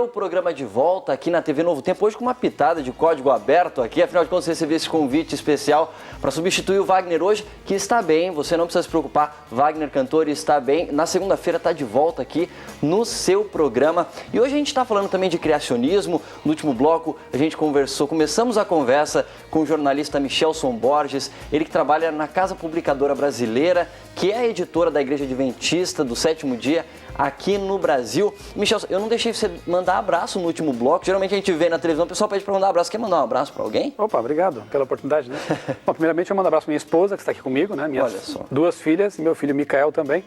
Seu Programa de volta aqui na TV Novo Tempo, hoje com uma pitada de código aberto aqui, afinal de contas você recebeu esse convite especial para substituir o Wagner hoje, que está bem, você não precisa se preocupar, Wagner cantor está bem, na segunda-feira está de volta aqui no seu programa. E hoje a gente está falando também de criacionismo. No último bloco a gente começamos a conversa com o jornalista Michelson Borges, ele que trabalha na Casa Publicadora Brasileira, que é a editora da Igreja Adventista do Sétimo Dia aqui no Brasil. Michelson, eu não deixei você mandar abraço no último bloco. Geralmente a gente vê na televisão, o pessoal pede para mandar um abraço. Quer mandar um abraço para alguém? Opa, obrigado pela oportunidade, né? Bom, primeiramente eu mando um abraço para minha esposa, que está aqui comigo, né? Minhas duas filhas e meu filho Micael também.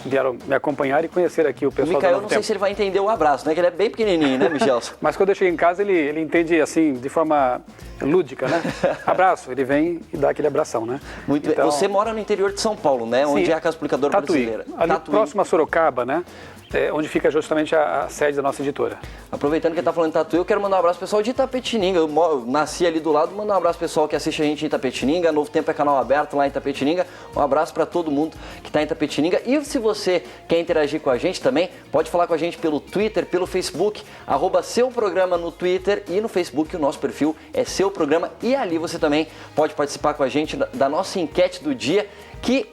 Vieram me acompanhar e conhecer aqui o pessoal do Novo Tempo. Micael, não sei se ele vai entender o abraço, né? Que ele é bem pequenininho, né, Michelson? Mas quando eu chego em casa, ele entende assim, de forma lúdica, né? Abraço, ele vem e dá aquele abração, né? Muito então, bem. Você mora no interior de São Paulo, né? Sim, onde é a Casa Publicadora Brasileira. Ali próximo a Sorocaba, né? Onde fica justamente a sede da nossa editora. Aproveitando que ele está falando de Tatuí, eu quero mandar um abraço pro pessoal de Itapetininga. Eu nasci ali do lado, mandar um abraço pro pessoal que assiste a gente em Itapetininga. Novo Tempo é canal aberto lá em Itapetininga. Um abraço para todo mundo que está em Itapetininga. E se você quer interagir com a gente também, pode falar com a gente pelo Twitter, pelo Facebook, @Seu Programa no Twitter, e no Facebook o nosso perfil é Seu Programa. E ali você também pode participar com a gente da nossa enquete do dia, que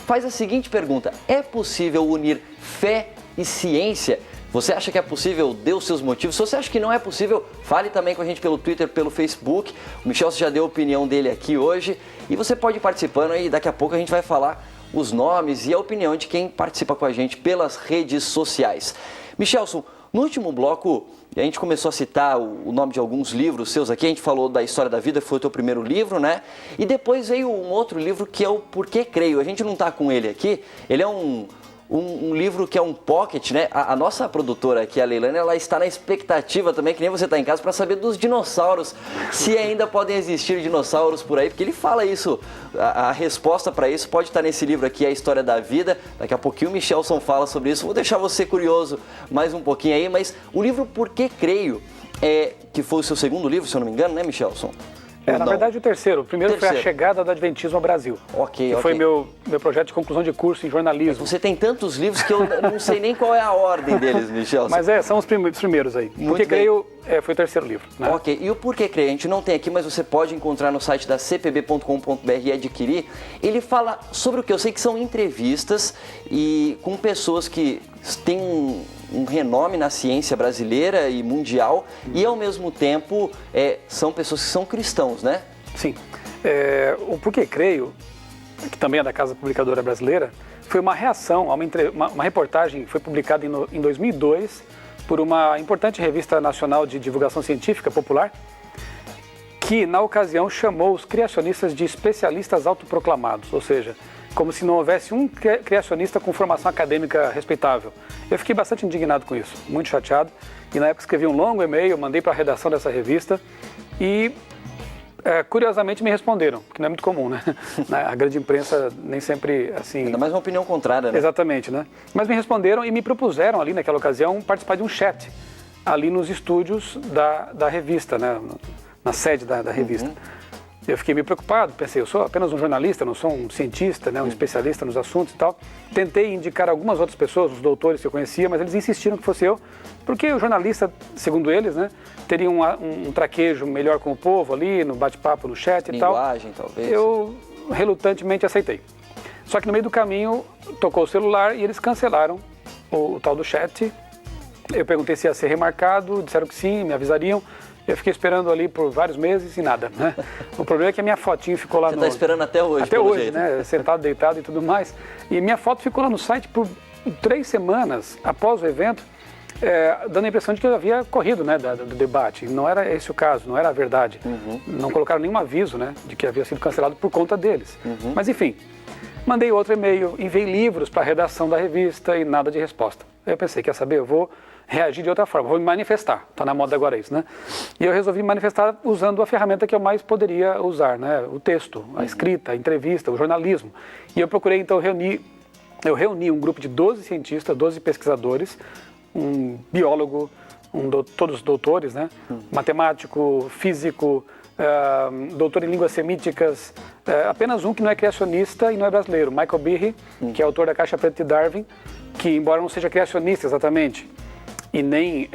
faz a seguinte pergunta: é possível unir fé e ciência? Você acha que é possível? Dê os seus motivos. Se você acha que não é possível, fale também com a gente pelo Twitter, pelo Facebook. O Michelson já deu a opinião dele aqui hoje e você pode ir participando aí. Daqui a pouco a gente vai falar os nomes e a opinião de quem participa com a gente pelas redes sociais. Michelson, no último bloco a gente começou a citar o nome de alguns livros seus aqui. A gente falou da História da Vida, que foi o teu primeiro livro, né? E depois veio um outro livro que é o Porquê Creio. A gente não está com ele aqui, ele é um livro que é um pocket, né? A nossa produtora aqui, a Leilane, ela está na expectativa também, que nem você está em casa, para saber dos dinossauros, se ainda podem existir dinossauros por aí, porque ele fala isso, a resposta para isso pode estar nesse livro aqui, A História da Vida. Daqui a pouquinho o Michelson fala sobre isso, vou deixar você curioso mais um pouquinho aí, mas o livro Por que Creio, que foi o seu segundo livro, se eu não me engano, né, Michelson? Na verdade, o terceiro. O primeiro foi A Chegada do Adventismo ao Brasil. Ok. Foi meu projeto de conclusão de curso em jornalismo. Você tem tantos livros que eu não sei nem qual é a ordem deles, Michelson. Mas são os primeiros aí. Porque Creio foi o terceiro livro, né? Ok. E o Porquê Creio? A gente não tem aqui, mas você pode encontrar no site da cpb.com.br e adquirir. Ele fala sobre o que eu sei que são entrevistas e com pessoas que têm um renome na ciência brasileira e mundial e, ao mesmo tempo, são pessoas que são cristãos, né? Sim. O Porquê Creio, que também é da Casa Publicadora Brasileira, foi uma reação a uma reportagem que foi publicada em 2002 por uma importante revista nacional de divulgação científica popular, que, na ocasião, chamou os criacionistas de especialistas autoproclamados, ou seja, como se não houvesse um criacionista com formação acadêmica respeitável. Eu fiquei bastante indignado com isso, muito chateado, e na época escrevi um longo e-mail, mandei para a redação dessa revista e, curiosamente, me responderam, que não é muito comum, né? A grande imprensa nem sempre, assim... Ainda mais uma opinião contrária, né? Exatamente, né? Mas me responderam e me propuseram ali, naquela ocasião, participar de um chat, ali nos estúdios da revista, né? Na sede da revista. Eu fiquei meio preocupado, pensei, eu sou apenas um jornalista, não sou um cientista, né, um especialista nos assuntos e tal. Tentei indicar algumas outras pessoas, os doutores que eu conhecia, mas eles insistiram que fosse eu, porque o jornalista, segundo eles, né, teria um traquejo melhor com o povo ali, no bate-papo, no chat e tal. Linguagem, talvez. Eu relutantemente aceitei. Só que no meio do caminho tocou o celular e eles cancelaram o tal do chat. Eu perguntei se ia ser remarcado, disseram que sim, me avisariam. Eu fiquei esperando ali por vários meses e nada, né? O problema é que a minha fotinho ficou lá Você está esperando até hoje, Até hoje, né? Sentado, deitado e tudo mais. E minha foto ficou lá no site por 3 semanas após o evento, dando a impressão de que eu havia corrido, né, do debate. Não era esse o caso, não era a verdade. Não colocaram nenhum aviso, né, de que havia sido cancelado por conta deles. Mas enfim, mandei outro e-mail, enviei livros para a redação da revista e nada de resposta. Aí eu pensei, quer saber, eu vou reagir de outra forma, vou me manifestar, está na moda agora isso, né? E eu resolvi me manifestar usando a ferramenta que eu mais poderia usar, né? O texto, a escrita, a entrevista, o jornalismo. E eu procurei então reuni um grupo de 12 cientistas, 12 pesquisadores, um biólogo, todos doutores, né? Matemático, físico, doutor em línguas semíticas, apenas um que não é criacionista e não é brasileiro, Michael Behe, que é autor da Caixa Preta de Darwin, que embora não seja criacionista exatamente, e nem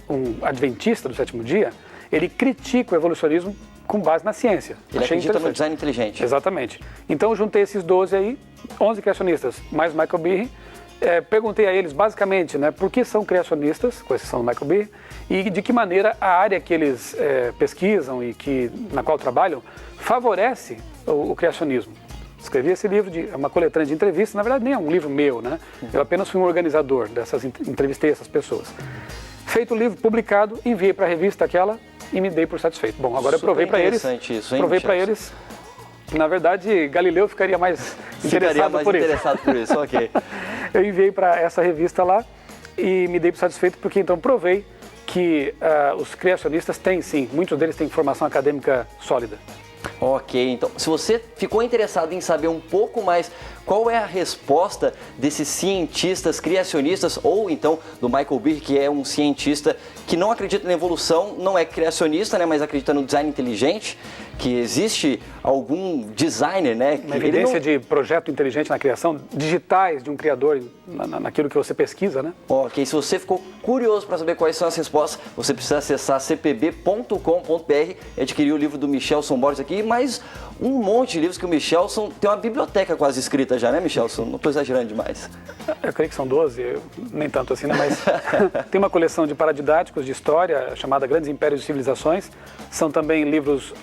um adventista do sétimo dia, ele critica o evolucionismo com base na ciência. Ele acredita no design inteligente. Exatamente. Então eu juntei esses 12 aí, 11 criacionistas, mais Michael Behe, perguntei a eles basicamente, né, por que são criacionistas, com exceção do Michael Behe, e de que maneira a área que eles pesquisam e na qual trabalham favorece o criacionismo. Escrevi esse livro, é uma coletânea de entrevistas, na verdade nem é um livro meu, né? Eu apenas fui um organizador dessas, entrevistei essas pessoas. Feito o livro, publicado, enviei para a revista aquela e me dei por satisfeito. Bom, agora eu provei para eles. Isso, hein, provei para eles. Na verdade, Galileu ficaria mais interessado por isso. Ok. Eu enviei para essa revista lá e me dei por satisfeito porque então provei que os criacionistas têm sim, muitos deles têm formação acadêmica sólida. Ok, então se você ficou interessado em saber um pouco mais qual é a resposta desses cientistas criacionistas ou então do Michael Behe, que é um cientista que não acredita na evolução, não é criacionista, né, mas acredita no design inteligente, que existe algum designer, né? Uma evidência de projeto inteligente na criação, digitais de um criador naquilo que você pesquisa, né? Ok, se você ficou curioso para saber quais são as respostas, você precisa acessar cpb.com.br e adquirir o livro do Michelson Borges aqui, mas um monte de livros que o Michelson tem uma biblioteca quase escrita já, né, Michelson? Não estou exagerando demais. Eu creio que são 12, nem tanto assim, né? Mas tem uma coleção de paradidáticos de história chamada Grandes Impérios e Civilizações. São também livros,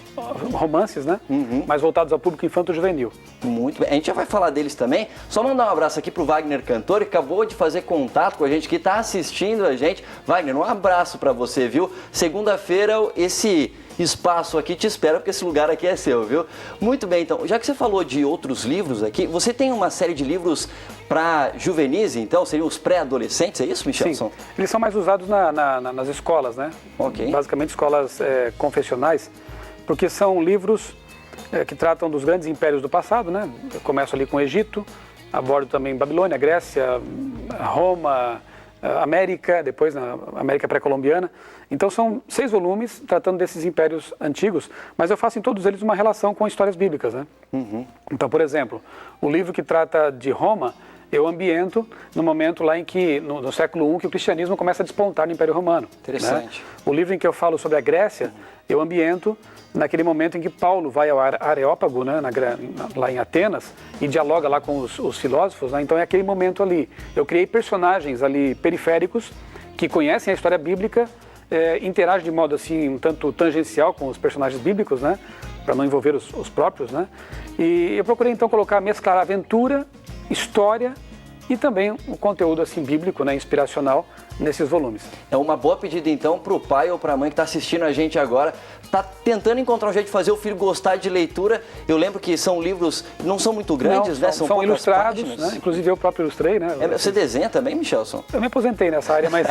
romances, né? Mais voltados ao público infanto-juvenil. Muito bem. A gente já vai falar deles também. Só mandar um abraço aqui pro Wagner Cantor, que acabou de fazer contato com a gente, que está assistindo a gente. Wagner, um abraço para você, viu? Segunda-feira, esse espaço aqui te espera, porque esse lugar aqui é seu, viu? Muito bem, então, já que você falou de outros livros aqui, você tem uma série de livros para juvenis, então, seriam os pré-adolescentes, é isso, Michelson? Sim, eles são mais usados nas escolas, né? Ok. Basicamente escolas confessionais, porque são livros que tratam dos grandes impérios do passado, né? Eu começo ali com o Egito, abordo também Babilônia, Grécia, Roma, América, depois na América pré-colombiana. Então são 6 volumes tratando desses impérios antigos, mas eu faço em todos eles uma relação com histórias bíblicas, né? Então, por exemplo, o livro que trata de Roma, eu ambiento no momento lá em que, no século I, que o cristianismo começa a despontar no Império Romano. Interessante. Né? O livro em que eu falo sobre a Grécia, eu ambiento naquele momento em que Paulo vai ao Areópago, né, lá em Atenas, e dialoga lá com os filósofos, né? Então é aquele momento ali. Eu criei personagens ali periféricos que conhecem a história bíblica, interagem de modo assim um tanto tangencial com os personagens bíblicos, né, para não envolver os próprios, né? E eu procurei então mesclar aventura, história e também o conteúdo assim bíblico, né, inspiracional nesses volumes. É uma boa pedida então para o pai ou para a mãe que está assistindo a gente agora, está tentando encontrar um jeito de fazer o filho gostar de leitura. Eu lembro que são livros, não são muito grandes, não, né? São ilustrados, né? Inclusive eu próprio ilustrei, né? Você desenha também, Michelson? Eu me aposentei nessa área, mas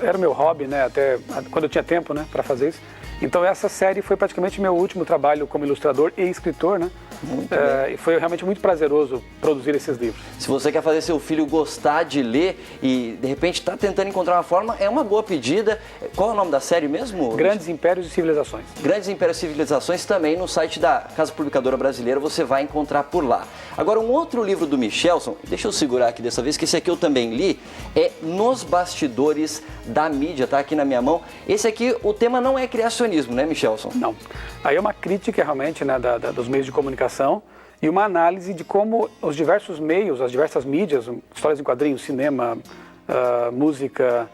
era o meu hobby, né? Até quando eu tinha tempo, né, para fazer isso. Então essa série foi praticamente meu último trabalho como ilustrador e escritor, né? E foi realmente muito prazeroso produzir esses livros. Se você quer fazer seu filho gostar de ler e de repente está tentando encontrar uma forma, é uma boa pedida. Qual é o nome da série mesmo? Grandes Impérios e Civilizações. Grandes Impérios e Civilizações também no site da Casa Publicadora Brasileira você vai encontrar por lá. Agora um outro livro do Michelson, deixa eu segurar aqui dessa vez, que esse aqui eu também li, é Nos Bastidores da Mídia, tá aqui na minha mão. Esse aqui, o tema não é criacionismo, né, Michelson? Não. Aí é uma crítica realmente, né, dos meios de comunicação e uma análise de como os diversos meios, as diversas mídias, histórias em quadrinhos, cinema, música,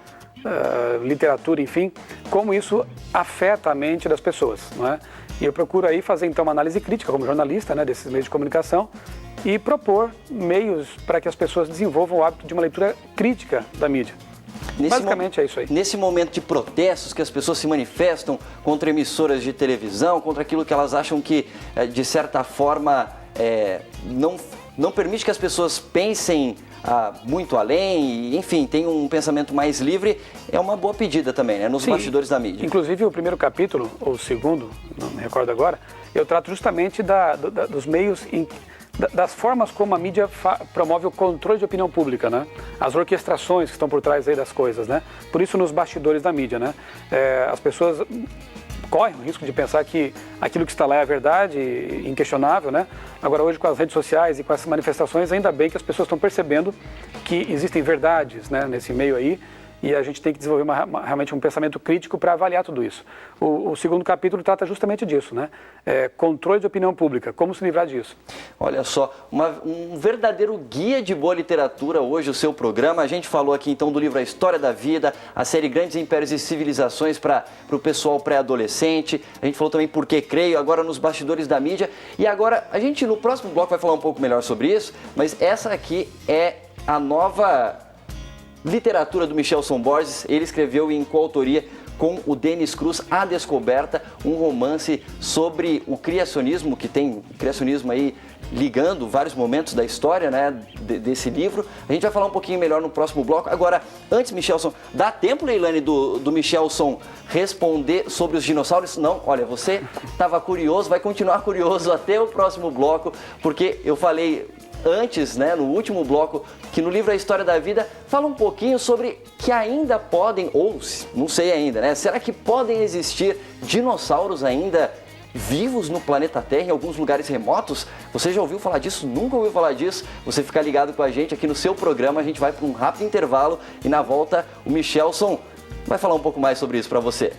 literatura, enfim, como isso afeta a mente das pessoas, não é? E eu procuro aí fazer então uma análise crítica como jornalista, né, desses meios de comunicação e propor meios para que as pessoas desenvolvam o hábito de uma leitura crítica da mídia. Basicamente é isso aí. Nesse momento de protestos que as pessoas se manifestam contra emissoras de televisão, contra aquilo que elas acham que, de certa forma, não permite que as pessoas pensem muito além, e, enfim, tem um pensamento mais livre, é uma boa pedida também, né? Nos bastidores da mídia. Inclusive o primeiro capítulo, ou o segundo, não me recordo agora, eu trato justamente dos meios das formas como a mídia promove o controle de opinião pública, né? As orquestrações que estão por trás aí das coisas, né? Por isso nos bastidores da mídia, né? As pessoas correm o risco de pensar que aquilo que está lá é a verdade, inquestionável, né? Agora hoje com as redes sociais e com essas manifestações, ainda bem que as pessoas estão percebendo que existem verdades, né, nesse meio aí e a gente tem que desenvolver realmente um pensamento crítico para avaliar tudo isso. O segundo capítulo trata justamente disso, né? Controle de opinião pública, como se livrar disso. Olha só, um verdadeiro guia de boa literatura hoje, o seu programa. A gente falou aqui então do livro A História da Vida, a série Grandes Impérios e Civilizações para o pessoal pré-adolescente. A gente falou também Por que Creio, agora nos bastidores da mídia. E agora, a gente no próximo bloco vai falar um pouco melhor sobre isso, mas essa aqui é a nova literatura do Michelson Borges. Ele escreveu em coautoria com o Denis Cruz, A Descoberta, um romance sobre o criacionismo, que tem criacionismo aí ligando vários momentos da história, né, desse livro. A gente vai falar um pouquinho melhor no próximo bloco. Agora, antes, Michelson, dá tempo, Leilane, do Michelson responder sobre os dinossauros? Não, olha, você estava curioso, vai continuar curioso até o próximo bloco, porque eu falei antes, né, no último bloco, que no livro A História da Vida fala um pouquinho sobre que ainda podem, ou não sei ainda, né, será que podem existir dinossauros ainda vivos no planeta Terra, em alguns lugares remotos? Você já ouviu falar disso? Nunca ouviu falar disso? Você fica ligado com a gente aqui no seu programa, a gente vai para um rápido intervalo e na volta o Michelson vai falar um pouco mais sobre isso para você.